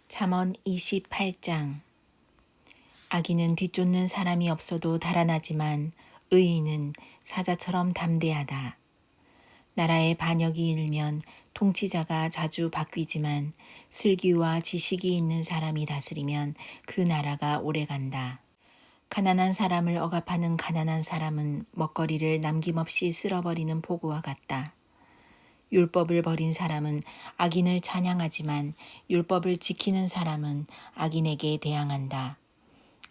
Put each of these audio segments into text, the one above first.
잠언 28장. 악인은 뒤쫓는 사람이 없어도 달아나지만 의인은 사자처럼 담대하다. 나라의 반역이 일면 통치자가 자주 바뀌지만 슬기와 지식이 있는 사람이 다스리면 그 나라가 오래간다. 가난한 사람을 억압하는 가난한 사람은 먹거리를 남김없이 쓸어버리는 포구와 같다. 율법을 버린 사람은 악인을 찬양하지만 율법을 지키는 사람은 악인에게 대항한다.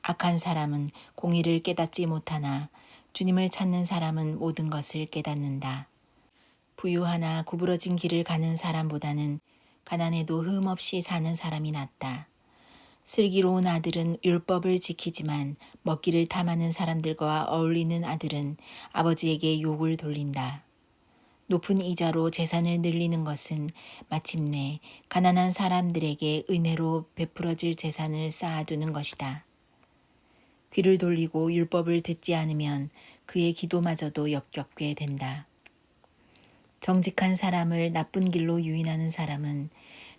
악한 사람은 공의를 깨닫지 못하나 주님을 찾는 사람은 모든 것을 깨닫는다. 부유하나 구부러진 길을 가는 사람보다는 가난해도 흠없이 사는 사람이 낫다. 슬기로운 아들은 율법을 지키지만 먹기를 탐하는 사람들과 어울리는 아들은 아버지에게 욕을 돌린다. 높은 이자로 재산을 늘리는 것은 마침내 가난한 사람들에게 은혜로 베풀어질 재산을 쌓아두는 것이다. 귀를 돌리고 율법을 듣지 않으면 그의 기도마저도 역겹게 된다. 정직한 사람을 나쁜 길로 유인하는 사람은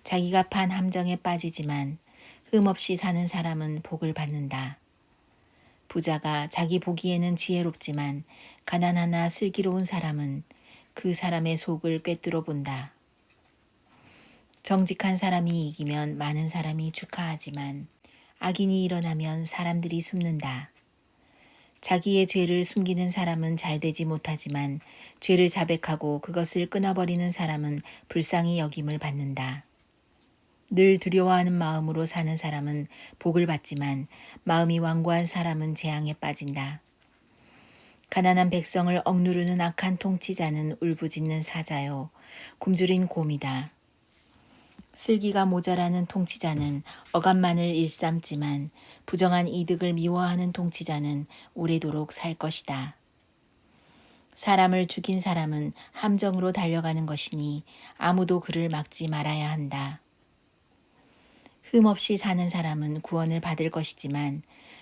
자기가 판 함정에 빠지지만 흠없이 사는 사람은 복을 받는다. 부자가 자기 보기에는 지혜롭지만 가난하나 슬기로운 사람은 그 사람의 속을 꿰뚫어 본다. 정직한 사람이 이기면 많은 사람이 축하하지만 악인이 일어나면 사람들이 숨는다. 자기의 죄를 숨기는 사람은 잘되지 못하지만 죄를 자백하고 그것을 끊어버리는 사람은 불쌍히 여김을 받는다. 늘 두려워하는 마음으로 사는 사람은 복을 받지만 마음이 완고한 사람은 재앙에 빠진다. 가난한 백성을 억누르는 악한 통치자는 울부짖는 사자요 굶주린 곰이다. 슬기가 모자라는 통치자는 억압만을 일삼지만 부정한 이득을 미워하는 통치자는 오래도록 살 것이다. 사람을 죽인 사람은 함정으로 달려가는 것이니 아무도 그를 막지 말아야 한다. 흠없이 사는 사람은 구원을 받을 것이지만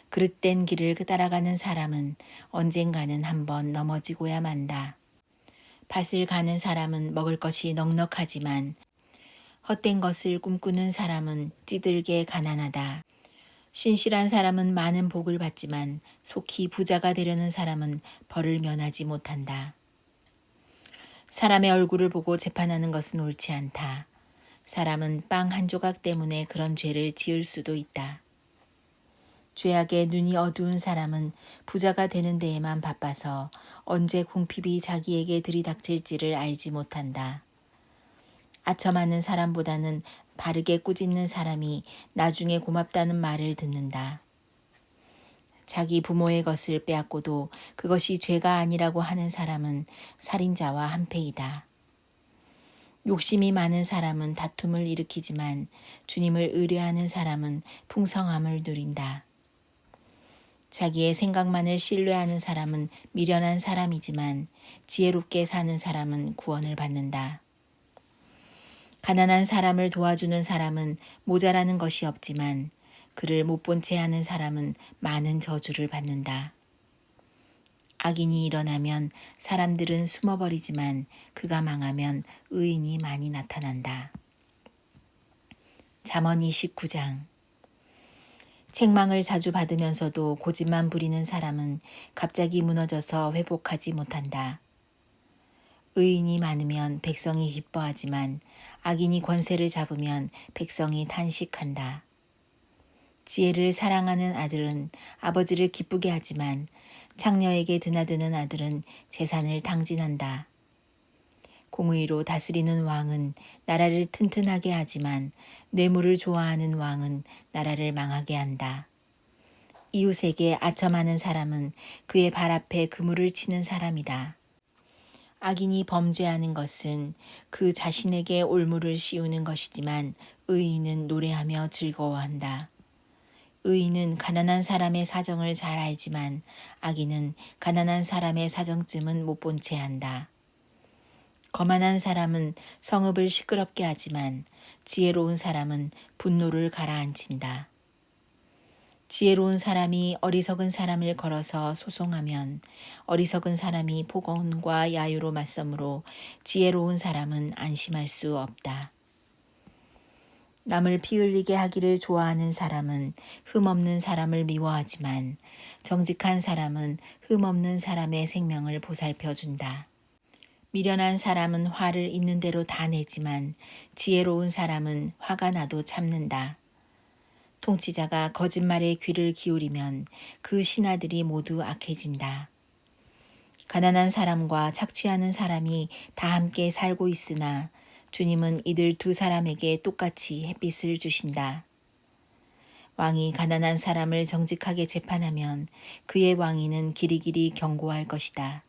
그릇된 길을 따라가는 사람은 언젠가는 한번 넘어지고야 만다. 밭을 가는 사람은 먹을 것이 넉넉하지만 헛된 것을 꿈꾸는 사람은 찌들게 가난하다. 신실한 사람은 많은 복을 받지만 속히 부자가 되려는 사람은 벌을 면하지 못한다. 사람의 얼굴을 보고 재판하는 것은 옳지 않다. 사람은 빵 한 조각 때문에 그런 죄를 지을 수도 있다. 죄악에 눈이 어두운 사람은 부자가 되는 데에만 바빠서 언제 궁핍이 자기에게 들이닥칠지를 알지 못한다. 아첨하는 사람보다는 바르게 꾸짖는 사람이 나중에 고맙다는 말을 듣는다. 자기 부모의 것을 빼앗고도 그것이 죄가 아니라고 하는 사람은 살인자와 한패이다. 욕심이 많은 사람은 다툼을 일으키지만 주님을 의뢰하는 사람은 풍성함을 누린다. 자기의 생각만을 신뢰하는 사람은 미련한 사람이지만 지혜롭게 사는 사람은 구원을 받는다. 가난한 사람을 도와주는 사람은 모자라는 것이 없지만 그를 못 본 채 하는 사람은 많은 저주를 받는다. 악인이 일어나면 사람들은 숨어버리지만 그가 망하면 의인이 많이 나타난다. 잠언 29장. 책망을 자주 받으면서도 고집만 부리는 사람은 갑자기 무너져서 회복하지 못한다. 의인이 많으면 백성이 기뻐하지만 악인이 권세를 잡으면 백성이 탄식한다. 지혜를 사랑하는 아들은 아버지를 기쁘게 하지만 창녀에게 드나드는 아들은 재산을 탕진한다. 공의로 다스리는 왕은 나라를 튼튼하게 하지만 뇌물을 좋아하는 왕은 나라를 망하게 한다. 이웃에게 아첨하는 사람은 그의 발 앞에 그물을 치는 사람이다. 악인이 범죄하는 것은 그 자신에게 올무를 씌우는 것이지만 의인은 노래하며 즐거워한다. 의인은 가난한 사람의 사정을 잘 알지만 악인은 가난한 사람의 사정쯤은 못 본 채 한다. 거만한 사람은 성읍을 시끄럽게 하지만 지혜로운 사람은 분노를 가라앉힌다. 지혜로운 사람이 어리석은 사람을 걸어서 소송하면 어리석은 사람이 폭언과 야유로 맞서므로 지혜로운 사람은 안심할 수 없다. 남을 피 흘리게 하기를 좋아하는 사람은 흠없는 사람을 미워하지만 정직한 사람은 흠없는 사람의 생명을 보살펴 준다. 미련한 사람은 화를 있는 대로 다 내지만 지혜로운 사람은 화가 나도 참는다. 통치자가 거짓말에 귀를 기울이면 그 신하들이 모두 악해진다. 가난한 사람과 착취하는 사람이 다 함께 살고 있으나 주님은 이들 두 사람에게 똑같이 햇빛을 주신다. 왕이 가난한 사람을 정직하게 재판하면 그의 왕위는 길이길이 견고할 것이다.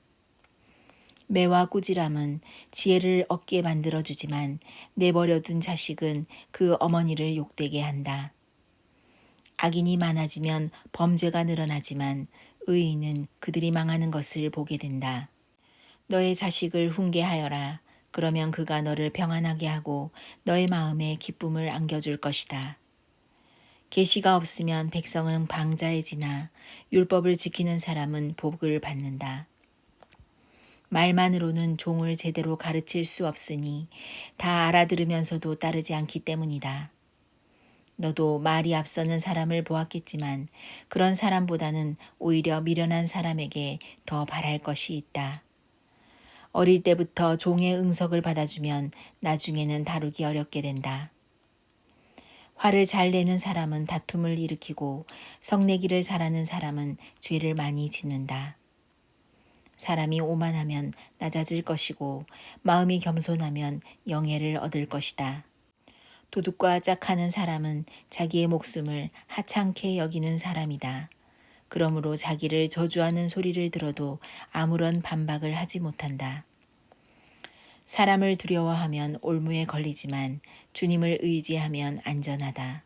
매와 꾸지람은 지혜를 얻게 만들어주지만 내버려둔 자식은 그 어머니를 욕되게 한다. 악인이 많아지면 범죄가 늘어나지만 의인은 그들이 망하는 것을 보게 된다. 너의 자식을 훈계하여라. 그러면 그가 너를 평안하게 하고 너의 마음에 기쁨을 안겨줄 것이다. 계시가 없으면 백성은 방자해지나 율법을 지키는 사람은 복을 받는다. 말만으로는 종을 제대로 가르칠 수 없으니 다 알아들으면서도 따르지 않기 때문이다. 너도 말이 앞서는 사람을 보았겠지만 그런 사람보다는 오히려 미련한 사람에게 더 바랄 것이 있다. 어릴 때부터 종의 응석을 받아주면 나중에는 다루기 어렵게 된다. 화를 잘 내는 사람은 다툼을 일으키고 성내기를 잘하는 사람은 죄를 많이 짓는다. 사람이 오만하면 낮아질 것이고 마음이 겸손하면 영예를 얻을 것이다. 도둑과 짝하는 사람은 자기의 목숨을 하찮게 여기는 사람이다. 그러므로 자기를 저주하는 소리를 들어도 아무런 반박을 하지 못한다. 사람을 두려워하면 올무에 걸리지만 주님을 의지하면 안전하다.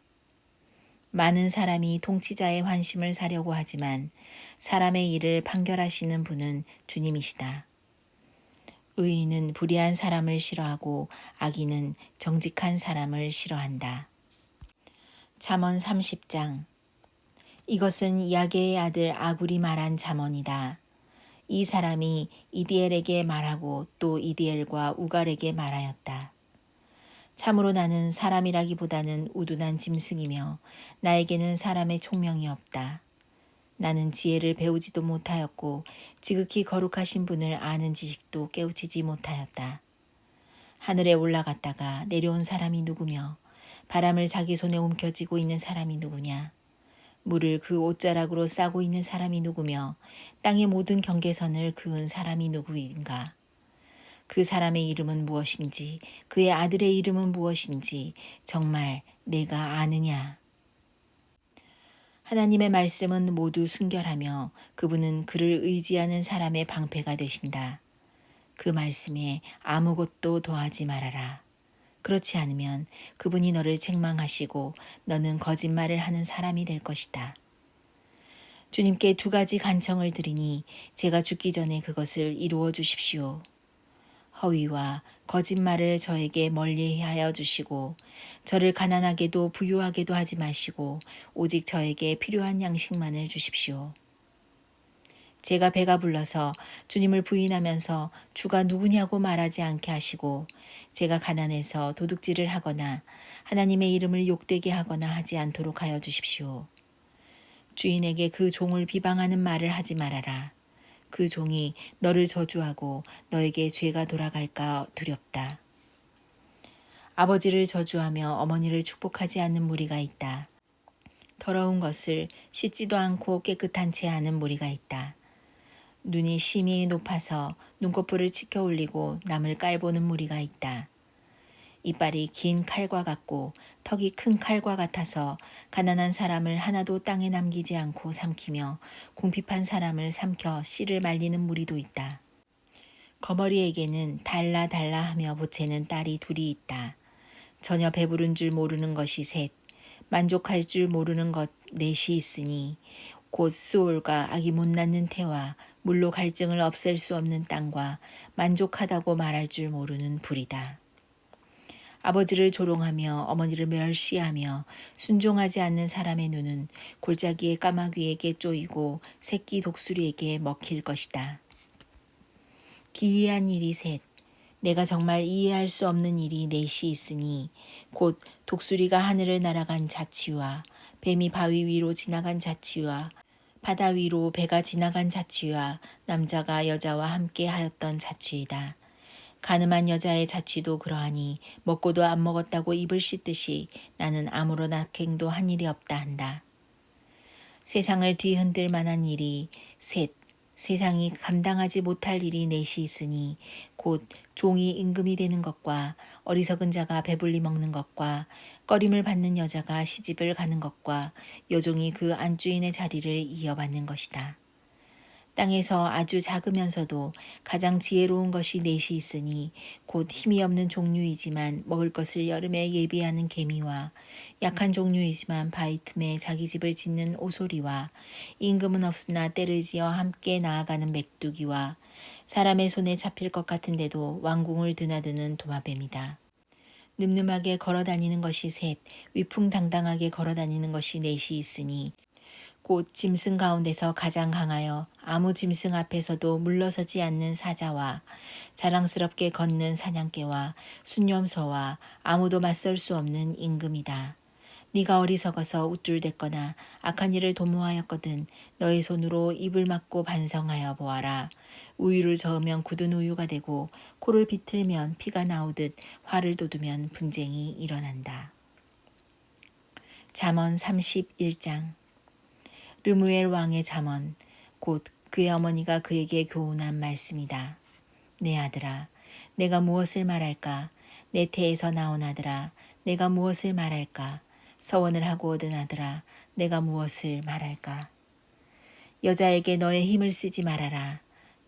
많은 사람이 통치자의 환심을 사려고 하지만 사람의 일을 판결하시는 분은 주님이시다. 의인은 불의한 사람을 싫어하고 악인은 정직한 사람을 싫어한다. 잠언 30장. 이것은 야게의 아들 아굴이 말한 잠언이다. 이 사람이 이디엘에게 말하고 또 이디엘과 우갈에게 말하였다. 참으로 나는 사람이라기보다는 우둔한 짐승이며 나에게는 사람의 총명이 없다. 나는 지혜를 배우지도 못하였고 지극히 거룩하신 분을 아는 지식도 깨우치지 못하였다. 하늘에 올라갔다가 내려온 사람이 누구며 바람을 자기 손에 움켜쥐고 있는 사람이 누구냐. 물을 그 옷자락으로 싸고 있는 사람이 누구며 땅의 모든 경계선을 그은 사람이 누구인가. 그 사람의 이름은 무엇인지 그의 아들의 이름은 무엇인지 정말 내가 아느냐. 하나님의 말씀은 모두 순결하며 그분은 그를 의지하는 사람의 방패가 되신다. 그 말씀에 아무것도 더하지 말아라. 그렇지 않으면 그분이 너를 책망하시고 너는 거짓말을 하는 사람이 될 것이다. 주님께 두 가지 간청을 드리니 제가 죽기 전에 그것을 이루어 주십시오. 허위와 거짓말을 저에게 멀리하여 주시고 저를 가난하게도 부유하게도 하지 마시고 오직 저에게 필요한 양식만을 주십시오. 제가 배가 불러서 주님을 부인하면서 주가 누구냐고 말하지 않게 하시고 제가 가난해서 도둑질을 하거나 하나님의 이름을 욕되게 하거나 하지 않도록 하여 주십시오. 주인에게 그 종을 비방하는 말을 하지 말아라. 그 종이 너를 저주하고 너에게 죄가 돌아갈까 두렵다. 아버지를 저주하며 어머니를 축복하지 않는 무리가 있다. 더러운 것을 씻지도 않고 깨끗한 채 하는 무리가 있다. 눈이 심히 높아서 눈꺼풀을 치켜 올리고 남을 깔보는 무리가 있다. 이빨이 긴 칼과 같고 턱이 큰 칼과 같아서 가난한 사람을 하나도 땅에 남기지 않고 삼키며 궁핍한 사람을 삼켜 씨를 말리는 무리도 있다. 거머리에게는 달라 하며 보채는 딸이 둘이 있다. 전혀 배부른 줄 모르는 것이 셋, 만족할 줄 모르는 것 넷이 있으니 곧 스올과 아기 못 낳는 태와 물로 갈증을 없앨 수 없는 땅과 만족하다고 말할 줄 모르는 불이다. 아버지를 조롱하며 어머니를 멸시하며 순종하지 않는 사람의 눈은 골짜기의 까마귀에게 쪼이고 새끼 독수리에게 먹힐 것이다. 기이한 일이 셋, 내가 정말 이해할 수 없는 일이 넷이 있으니 곧 독수리가 하늘을 날아간 자치와 뱀이 바위 위로 지나간 자치와 바다 위로 배가 지나간 자취와 남자가 여자와 함께 하였던 자취이다. 가늠한 여자의 자취도 그러하니 먹고도 안 먹었다고 입을 씻듯이 나는 아무런 악행도 한 일이 없다 한다. 세상을 뒤흔들 만한 일이 셋, 세상이 감당하지 못할 일이 넷이 있으니 곧 종이 임금이 되는 것과 어리석은 자가 배불리 먹는 것과 꺼림을 받는 여자가 시집을 가는 것과 여종이 그 안주인의 자리를 이어받는 것이다. 땅에서 아주 작으면서도 가장 지혜로운 것이 넷이 있으니 곧 힘이 없는 종류이지만 먹을 것을 여름에 예비하는 개미와 약한 종류이지만 바위 틈에 자기 집을 짓는 오소리와 임금은 없으나 때를 지어 함께 나아가는 메뚜기와 사람의 손에 잡힐 것 같은데도 왕궁을 드나드는 도마뱀이다. 늠름하게 걸어다니는 것이 셋, 위풍당당하게 걸어다니는 것이 넷이 있으니 곧 짐승 가운데서 가장 강하여 아무 짐승 앞에서도 물러서지 않는 사자와 자랑스럽게 걷는 사냥개와 순념소와 아무도 맞설 수 없는 임금이다. 네가 어리석어서 우쭐댔거나 악한 일을 도모하였거든 너의 손으로 입을 막고 반성하여 보아라. 우유를 저으면 굳은 우유가 되고 코를 비틀면 피가 나오듯 화를 돋우면 분쟁이 일어난다. 잠언 31장. 르무엘 왕의 잠언, 곧 그의 어머니가 그에게 교훈한 말씀이다. 내 아들아, 내가 무엇을 말할까? 내 태에서 나온 아들아, 내가 무엇을 말할까? 서원을 하고 얻은 아들아, 내가 무엇을 말할까? 여자에게 너의 힘을 쓰지 말아라.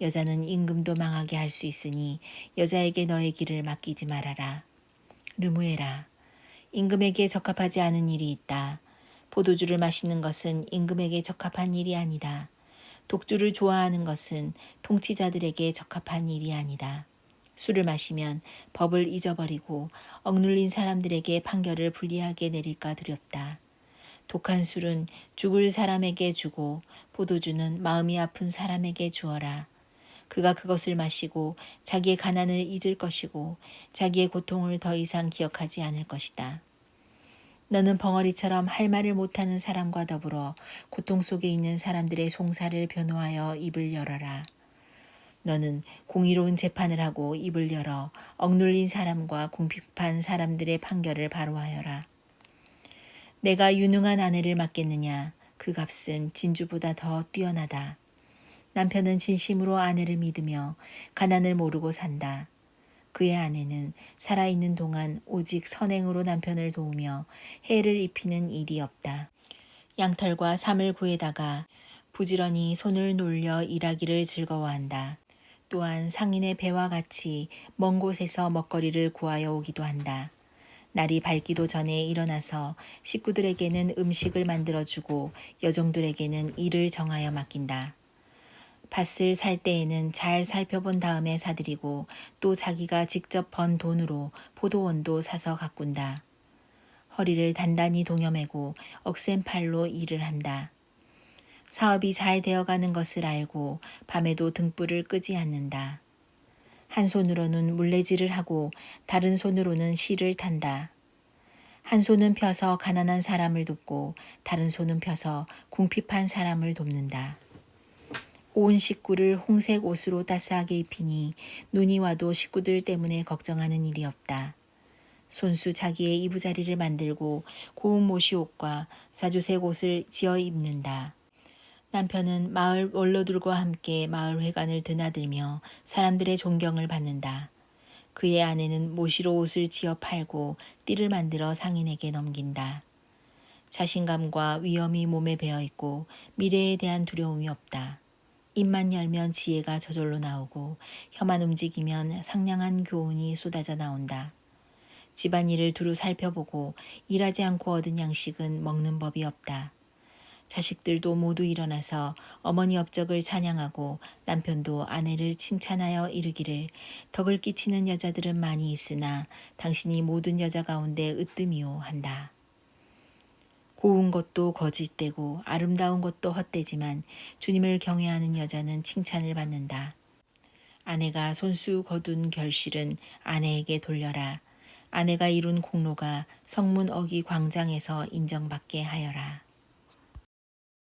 여자는 임금도 망하게 할 수 있으니 여자에게 너의 길을 맡기지 말아라. 르무엘아, 임금에게 적합하지 않은 일이 있다. 포도주를 마시는 것은 임금에게 적합한 일이 아니다. 독주를 좋아하는 것은 통치자들에게 적합한 일이 아니다. 술을 마시면 법을 잊어버리고 억눌린 사람들에게 판결을 불리하게 내릴까 두렵다. 독한 술은 죽을 사람에게 주고 포도주는 마음이 아픈 사람에게 주어라. 그가 그것을 마시고 자기의 가난을 잊을 것이고 자기의 고통을 더 이상 기억하지 않을 것이다. 너는 벙어리처럼 할 말을 못하는 사람과 더불어 고통 속에 있는 사람들의 송사를 변호하여 입을 열어라. 너는 공의로운 재판을 하고 입을 열어 억눌린 사람과 궁핍한 사람들의 판결을 바로하여라. 내가 유능한 아내를 맡겠느냐? 그 값은 진주보다 더 뛰어나다. 남편은 진심으로 아내를 믿으며 가난을 모르고 산다. 그의 아내는 살아있는 동안 오직 선행으로 남편을 도우며 해를 입히는 일이 없다. 양털과 삼을 구에다가 부지런히 손을 놀려 일하기를 즐거워한다. 또한 상인의 배와 같이 먼 곳에서 먹거리를 구하여 오기도 한다. 날이 밝기도 전에 일어나서 식구들에게는 음식을 만들어주고 여종들에게는 일을 정하여 맡긴다. 밭을 살 때에는 잘 살펴본 다음에 사들이고 또 자기가 직접 번 돈으로 포도원도 사서 가꾼다. 허리를 단단히 동여매고 억센 팔로 일을 한다. 사업이 잘 되어가는 것을 알고 밤에도 등불을 끄지 않는다. 한 손으로는 물레질을 하고 다른 손으로는 실을 탄다. 한 손은 펴서 가난한 사람을 돕고 다른 손은 펴서 궁핍한 사람을 돕는다. 온 식구를 홍색 옷으로 따스하게 입히니 눈이 와도 식구들 때문에 걱정하는 일이 없다. 손수 자기의 이부자리를 만들고 고운 모시옷과 사주색 옷을 지어 입는다. 남편은 마을 원로들과 함께 마을 회관을 드나들며 사람들의 존경을 받는다. 그의 아내는 모시로 옷을 지어 팔고 띠를 만들어 상인에게 넘긴다. 자신감과 위엄이 몸에 배어 있고 미래에 대한 두려움이 없다. 입만 열면 지혜가 저절로 나오고 혀만 움직이면 상냥한 교훈이 쏟아져 나온다. 집안일을 두루 살펴보고 일하지 않고 얻은 양식은 먹는 법이 없다. 자식들도 모두 일어나서 어머니 업적을 찬양하고 남편도 아내를 칭찬하여 이르기를 덕을 끼치는 여자들은 많이 있으나 당신이 모든 여자 가운데 으뜸이요 한다. 고운 것도 거짓되고 아름다운 것도 헛되지만 주님을 경외하는 여자는 칭찬을 받는다. 아내가 손수 거둔 결실은 아내에게 돌려라. 아내가 이룬 공로가 성문 어기 광장에서 인정받게 하여라.